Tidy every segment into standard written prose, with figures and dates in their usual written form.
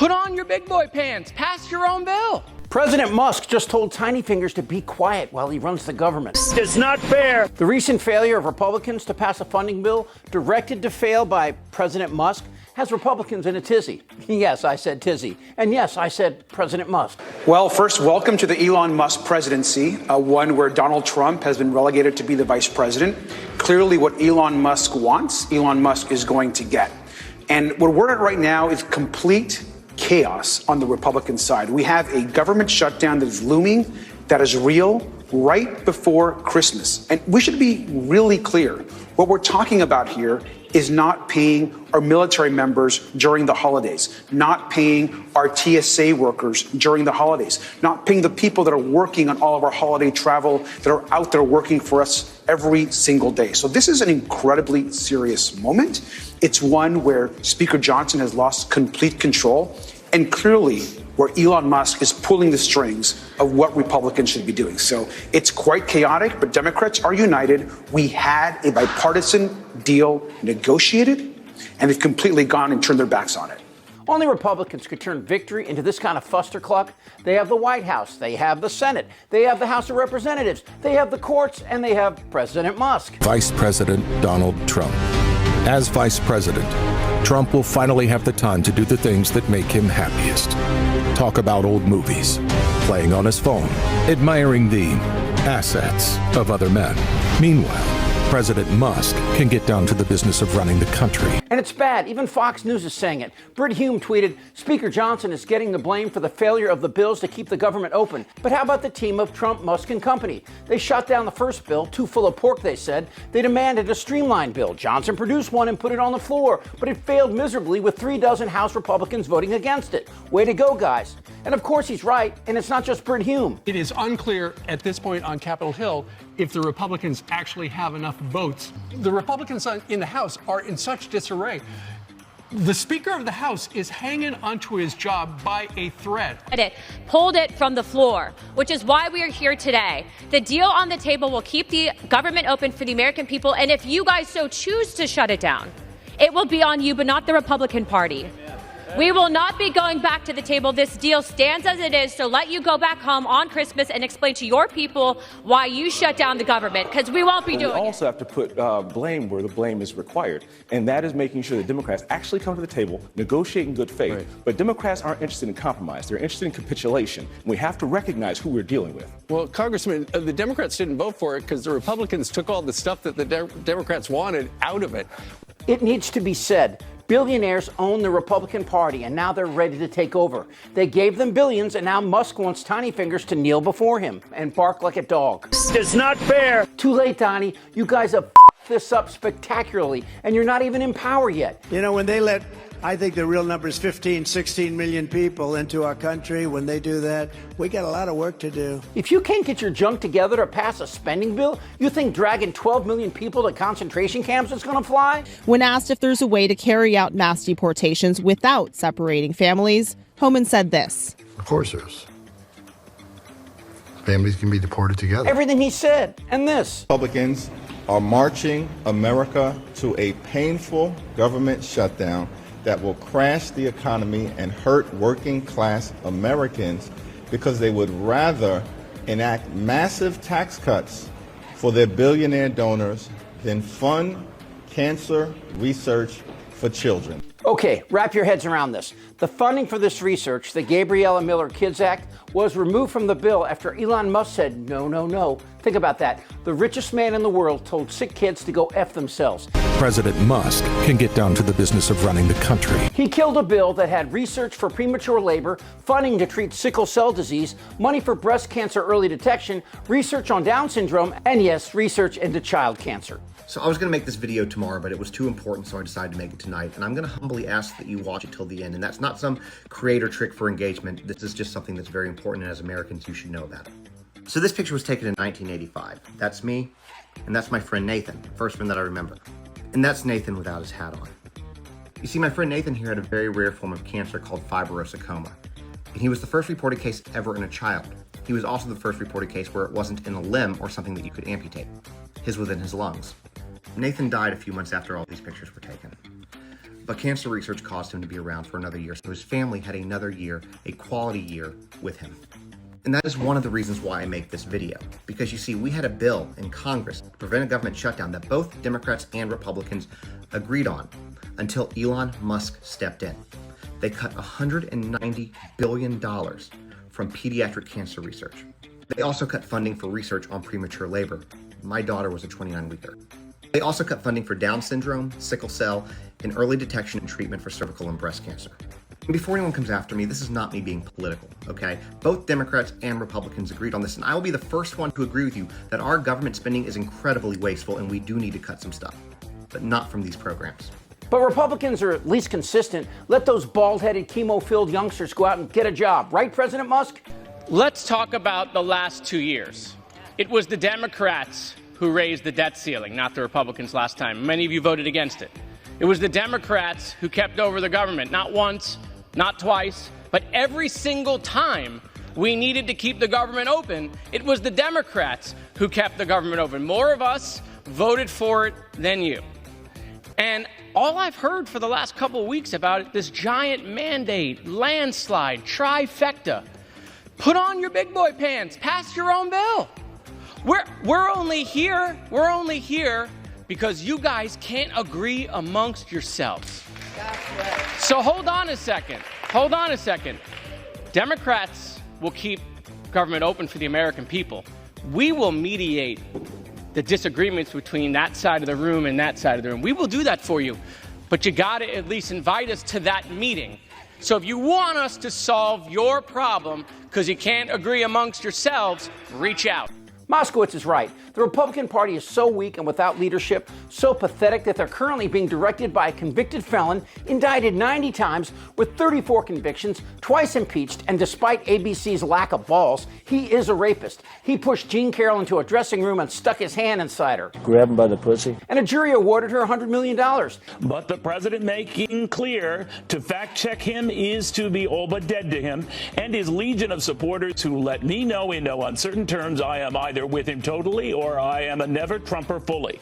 Put on your big boy pants. Pass your own bill. President Musk just told Tiny Fingers to be quiet while he runs the government. It's not fair. The recent failure of Republicans to pass a funding bill directed to fail by President Musk has Republicans in a tizzy. Yes, I said tizzy. And yes, I said President Musk. Well, first, welcome to the Elon Musk presidency, one where Donald Trump has been relegated to be the vice president. Clearly, what Elon Musk wants, Elon Musk is going to get. And what we're at right now is complete chaos on the Republican side. We have a government shutdown that is looming, that is real, right before Christmas. And we should be really clear. What we're talking about here is not paying our military members during the holidays, not paying our TSA workers during the holidays, not paying the people that are working on all of our holiday travel, that are out there working for us every single day. So this is an incredibly serious moment. It's one where Speaker Johnson has lost complete control, and clearly where Elon Musk is pulling the strings of what Republicans should be doing. So it's quite chaotic, but Democrats are united. We had a bipartisan deal negotiated, and they've completely gone and turned their backs on it. Only Republicans could turn victory into this kind of fustercluck. They have the White House, they have the Senate, they have the House of Representatives, they have the courts, and they have President Musk. Vice President Donald Trump. As Vice President, Trump will finally have the time to do the things that make him happiest. Talk about old movies, playing on his phone, admiring the assets of other men. Meanwhile, President Musk can get down to the business of running the country. And it's bad. Even Fox News is saying it. Britt Hume tweeted, Speaker Johnson is getting the blame for the failure of the bills to keep the government open. But how about the team of Trump, Musk, and company? They shot down the first bill, too full of pork, they said. They demanded a streamlined bill. Johnson produced one and put it on the floor, but it failed miserably with 36 House Republicans voting against it. Way to go, guys. And of course he's right, and it's not just Britt Hume. It is unclear at this point on Capitol Hill if the Republicans actually have enough votes. The Republicans in the House are in such disarray. The Speaker of the House is hanging onto his job by a thread. Pulled it from the floor, which is why we are here today. The deal on the table will keep the government open for the American people, and if you guys so choose to shut it down, it will be on you, but not the Republican Party. We will not be going back to the table. This deal stands as it is, so let you go back home on Christmas and explain to your people why you shut down the government, because we won't be doing it. We also have to put blame where the blame is required, and that is making sure that Democrats actually come to the table, negotiate in good faith. Right. But Democrats aren't interested in compromise. They're interested in capitulation. And we have to recognize who we're dealing with. Well, Congressman, the Democrats didn't vote for it because the Republicans took all the stuff that the Democrats wanted out of it. It needs to be said. Billionaires own the Republican Party, and now they're ready to take over. They gave them billions, and now Musk wants Tiny Fingers to kneel before him and bark like a dog. It's not fair. Too late, Tiny. You guys have this up spectacularly, and you're not even in power yet. You know, when they let, I think the real number is 15, 16 million people into our country, when they do that, we got a lot of work to do. If you can't get your junk together to pass a spending bill, you think dragging 12 million people to concentration camps is going to fly? When asked if there's a way to carry out mass deportations without separating families, Homan said this. Of course there's. Families can be deported together. Everything he said, and this. Republicans are marching America to a painful government shutdown that will crash the economy and hurt working class Americans because they would rather enact massive tax cuts for their billionaire donors than fund cancer research for children. Okay, wrap your heads around this. The funding for this research, the Gabriella Miller Kids Act, was removed from the bill after Elon Musk said, no, no, no. Think about that. The richest man in the world told sick kids to go F themselves. President Musk can get down to the business of running the country. He killed a bill that had research for premature labor, funding to treat sickle cell disease, money for breast cancer early detection, research on Down syndrome, and yes, research into child cancer. So I was going to make this video tomorrow, but it was too important, so I decided to make it tonight. And I'm going to humbly ask that you watch it till the end. And that's not some creator trick for engagement. This is just something that's very important, and as Americans, you should know about it. So this picture was taken in 1985. That's me, and that's my friend Nathan, first one that I remember. And that's Nathan without his hat on. You see, my friend Nathan here had a very rare form of cancer called fibrosarcoma. And he was the first reported case ever in a child. He was also the first reported case where it wasn't in a limb or something that you could amputate. His was in his lungs. Nathan died a few months after all these pictures were taken. But cancer research caused him to be around for another year, so his family had another year, a quality year with him. And that is one of the reasons why I make this video. Because you see, we had a bill in Congress to prevent a government shutdown that both Democrats and Republicans agreed on until Elon Musk stepped in. They cut $190 billion from pediatric cancer research. They also cut funding for research on premature labor. My daughter was a 29-weeker. They also cut funding for Down syndrome, sickle cell, and early detection and treatment for cervical and breast cancer. And before anyone comes after me, this is not me being political, okay? Both Democrats and Republicans agreed on this, and I will be the first one to agree with you that our government spending is incredibly wasteful and we do need to cut some stuff, but not from these programs. But Republicans are at least consistent. Let those bald-headed, chemo-filled youngsters go out and get a job. Right, President Musk? Let's talk about the last 2 years. It was the Democrats who raised the debt ceiling, not the Republicans last time. Many of you voted against it. It was the Democrats who kept over the government, not once, not twice, but every single time we needed to keep the government open, it was the Democrats who kept the government open. More of us voted for it than you. And all I've heard for the last couple of weeks about it, this giant mandate, landslide, trifecta. Put on your big boy pants, pass your own bill. We're only here because you guys can't agree amongst yourselves. So hold on a second. Democrats will keep government open for the American people. We will mediate the disagreements between that side of the room and that side of the room. We will do that for you, but you gotta at least invite us to that meeting. So if you want us to solve your problem because you can't agree amongst yourselves, reach out. Moskowitz is right. The Republican Party is so weak and without leadership, so pathetic that they're currently being directed by a convicted felon, indicted 90 times with 34 convictions, twice impeached, and despite ABC's lack of balls, he is a rapist. He pushed Jean Carroll into a dressing room and stuck his hand inside her. Grab him by the pussy. And a jury awarded her $100 million. But the president making clear to fact check him is to be all but dead to him, and his legion of supporters who let me know in no uncertain terms I am either with him totally or I am a never Trumper fully.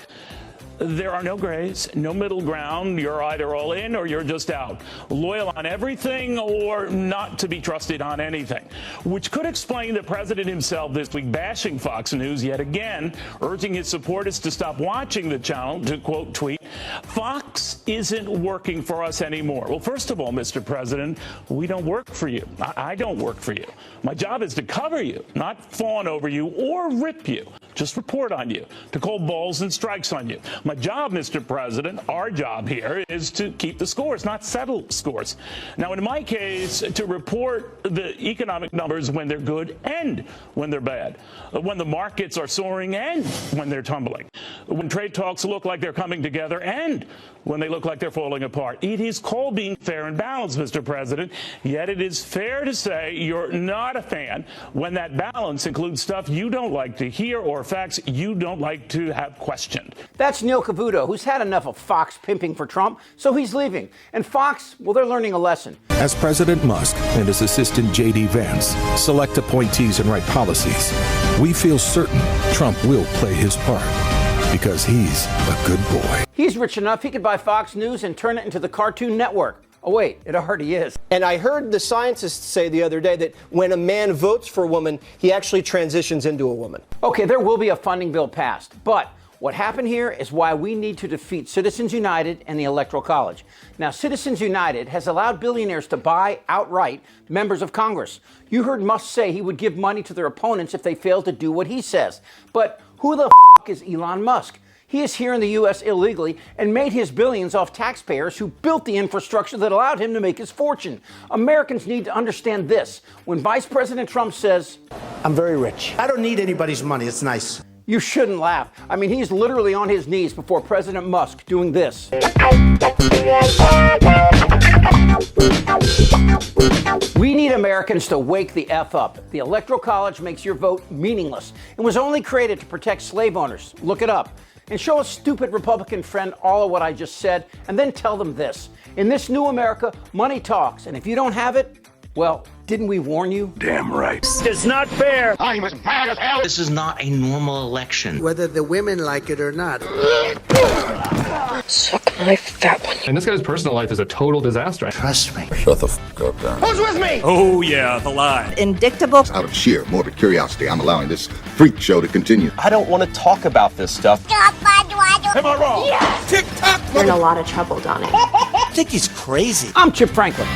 There are no grays, no middle ground. You're either all in or you're just out. Loyal on everything or not to be trusted on anything. Which could explain the president himself this week bashing Fox News yet again, urging his supporters to stop watching the channel, to quote tweet, "Fox isn't working for us anymore." Well, first of all, Mr. President, we don't work for you. I don't work for you. My job is to cover you, not fawn over you or rip you. Just report on you, to call balls and strikes on you. My job, Mr. President, our job here is to keep the scores, not settle scores. Now, in my case, to report the economic numbers when they're good and when they're bad, when the markets are soaring and when they're tumbling, when trade talks look like they're coming together and when they look like they're falling apart. It is called being fair and balanced, Mr. President, yet it is fair to say you're not a fan when that balance includes stuff you don't like to hear or facts you don't like to have questioned. That's Neil Cavuto, who's had enough of Fox pimping for Trump, so he's leaving. And Fox, well, they're learning a lesson. As President Musk and his assistant J.D. Vance select appointees and write policies, we feel certain Trump will play his part because he's a good boy. He's rich enough he could buy Fox News and turn it into the Cartoon Network. Oh, wait, it already is. And I heard the scientists say the other day that when a man votes for a woman, he actually transitions into a woman. Okay, there will be a funding bill passed, but what happened here is why we need to defeat Citizens United and the Electoral College. Now, Citizens United has allowed billionaires to buy outright members of Congress. You heard Musk say he would give money to their opponents if they failed to do what he says. But who the f*** is Elon Musk? He is here in the U.S. illegally and made his billions off taxpayers who built the infrastructure that allowed him to make his fortune. Americans need to understand this. When Vice President Trump says, I'm very rich. I don't need anybody's money. It's nice. You shouldn't laugh. I mean, he's literally on his knees before President Musk doing this. We need Americans to wake the F up. The Electoral College makes your vote meaningless. It was only created to protect slave owners. Look it up. And show a stupid Republican friend all of what I just said, and then tell them this. In this new America, money talks, and if you don't have it, well, Didn't we warn you? Damn right. It's not fair. I'm as mad as hell. This is not a normal election. Whether the women like it or not. Suck my fat one. And this guy's personal life is a total disaster. Trust me. Shut the f*** up, Darren. Who's with me? Oh, yeah, the lie. Indictable. Out of sheer morbid curiosity, I'm allowing this freak show to continue. I don't want to talk about this stuff. Am I wrong? Yes. You're in a lot of trouble, Donnie. I think he's crazy. I'm Chip Franklin.